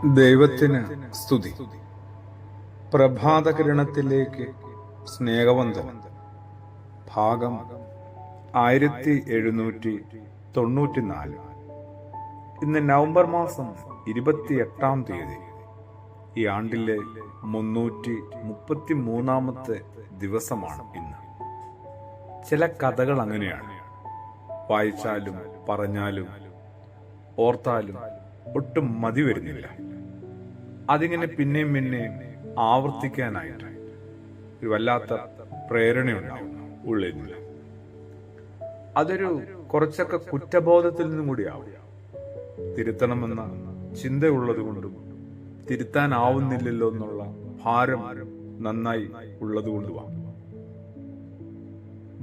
ദൈവത്തിന് സ്തുതി. പ്രഭാതകിരണത്തിലേക്ക് സ്നേഹവന്ദനം. ഭാഗം 1794. ഇന്ന് നവംബർ മാസം 28-ാം തീയതി. ഈ ആണ്ടിലെ 333-ാമത്തെ ദിവസമാണ് ഇന്ന്. ചില കഥകൾ അങ്ങനെയാണ്. വായിച്ചാലും പറഞ്ഞാലും ഓർത്താലും ഒട്ടും മതി വരുന്നില്ല. അതിങ്ങനെ പിന്നെയും പിന്നെയും ആവർത്തിക്കാനായിട്ട് ഒരു വല്ലാത്ത പ്രേരണയുണ്ടാവുന്നു ഉള്ളിൽ നിന്ന്. അതൊരു കുറച്ചൊക്കെ കുറ്റബോധത്തിൽ നിന്നും കൂടിയാവും. തിരുത്തണമെന്ന ചിന്തയുള്ളത് കൊണ്ടും തിരുത്താനാവുന്നില്ലല്ലോ എന്നുള്ള ഭാരം നന്നായി ഉള്ളത് കൊണ്ടുമാണ്.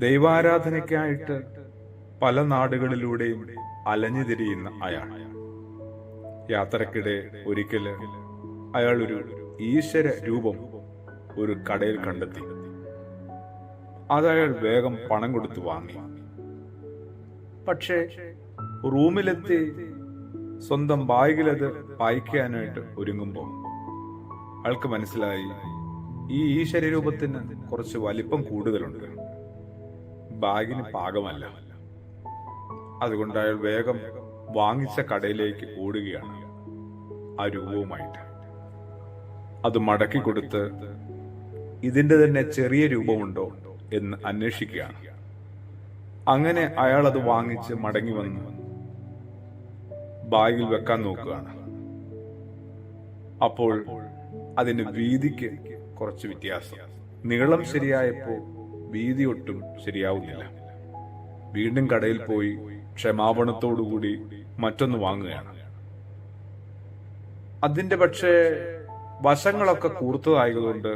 ദൈവാരാധനയ്ക്കായിട്ട് പല നാടുകളിലൂടെയും അലഞ്ഞു തിരിയുന്ന അയാൾ യാത്രക്കിടെ ഒരിക്കല് അയാൾ ഒരു ഈശ്വര രൂപം ഒരു കടയിൽ കണ്ടെത്തി. അതയാൾ വേഗം പണം കൊടുത്ത് വാങ്ങി. പക്ഷേ റൂമിലെത്തി സ്വന്തം ബാഗിലത് വായിക്കാനായിട്ട് ഒരുങ്ങുമ്പോൾ അയാൾക്ക് മനസ്സിലായി ഈ ഈശ്വര രൂപത്തിന് കുറച്ച് വലിപ്പം കൂടുതലുണ്ട്, ബാഗിന് പാകമല്ല. അതുകൊണ്ട് അയാൾ വേഗം വാങ്ങിച്ച കടയിലേക്ക് ഓടുകയാണ് ആ രൂപവുമായിട്ട്. അത് മടക്കി കൊടുത്ത് ഇതിന്റെ തന്നെ ചെറിയ രൂപമുണ്ടോ എന്ന് അന്വേഷിക്കുകയാണ്. അങ്ങനെ അയാൾ അത് വാങ്ങിച്ച് മടങ്ങി വന്ന് ബാഗിൽ വെക്കാൻ നോക്കുകയാണ്. അപ്പോൾ അതിന് വീതിക്ക് കുറച്ച് വ്യത്യാസം. നീളം ശരിയായപ്പോ വീതി ഒട്ടും ശരിയാവുന്നില്ല. വീണ്ടും കടയിൽ പോയി ക്ഷമാപണത്തോടുകൂടി മറ്റൊന്ന് വാങ്ങുകയാണ്. അതിന്റെ പക്ഷേ വശങ്ങളൊക്കെ കൂർത്തതായതുകൊണ്ട്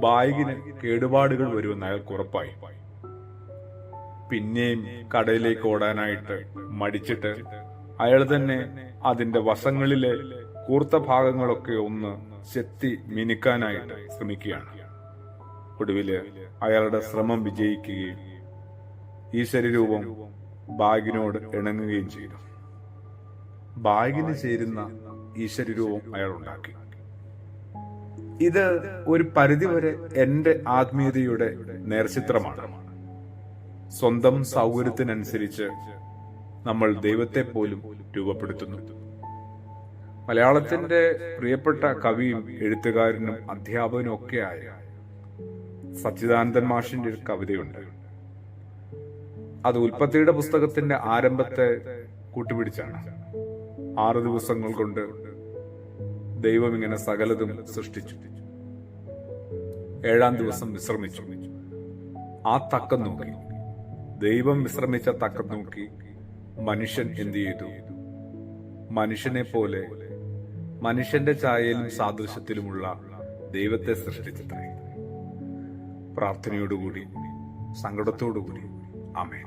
ബാഗിന് കേടുപാടുകൾ വരുമെന്ന് അയാൾക്ക് ഉറപ്പായി. പിന്നെയും കടയിലേക്ക് ഓടാനായിട്ട് മടിച്ചിട്ട് അയാൾ തന്നെ അതിന്റെ വശങ്ങളിലെ കൂർത്ത ഭാഗങ്ങളൊക്കെ ഒന്ന് ചെത്തി മിനുക്കാനായിട്ട് ശ്രമിക്കുകയാണ്. ഒടുവില് അയാളുടെ ശ്രമം വിജയിക്കുകയും ഈ ശരീരൂപം ബാഗിനോട് ഇണങ്ങുകയും ചെയ്തു. ബാഗിന് ചേരുന്ന ഈശ്വരരൂപം അയാൾ ഉണ്ടാക്കി. ഇത് ഒരു പരിധിവരെ എന്റെ ആത്മീയതയുടെ നേർചിത്രമാണ്. സ്വന്തം സൗകര്യത്തിനനുസരിച്ച് നമ്മൾ ദൈവത്തെ പോലും രൂപപ്പെടുത്തുന്നു. മലയാളത്തിന്റെ പ്രിയപ്പെട്ട കവിയും എഴുത്തുകാരനും അധ്യാപകനും ഒക്കെയായ സച്ചിദാനന്ദൻ മാഷിന്റെ ഒരു കവിതയുണ്ട്. അത് ഉൽപ്പത്തിയുടെ പുസ്തകത്തിന്റെ ആരംഭത്തെ കൂട്ടുപിടിച്ചാണ്. 6 ദിവസങ്ങൾ കൊണ്ട് ദൈവം ഇങ്ങനെ സകലതും സൃഷ്ടിച്ചു. 7-ാം ദിവസം വിശ്രമിച്ചു. ആ തക്കം നോക്കി, ദൈവം വിശ്രമിച്ച തക്കം നോക്കി മനുഷ്യൻ എന്ത് ചെയ്തു? മനുഷ്യനെ പോലെ മനുഷ്യന്റെ ഛായയിലും സാദൃശ്യത്തിലുമുള്ള ദൈവത്തെ സൃഷ്ടിച്ചത്രേ. പ്രാർത്ഥനയോടുകൂടി, സങ്കടത്തോടുകൂടി. ആമേൻ.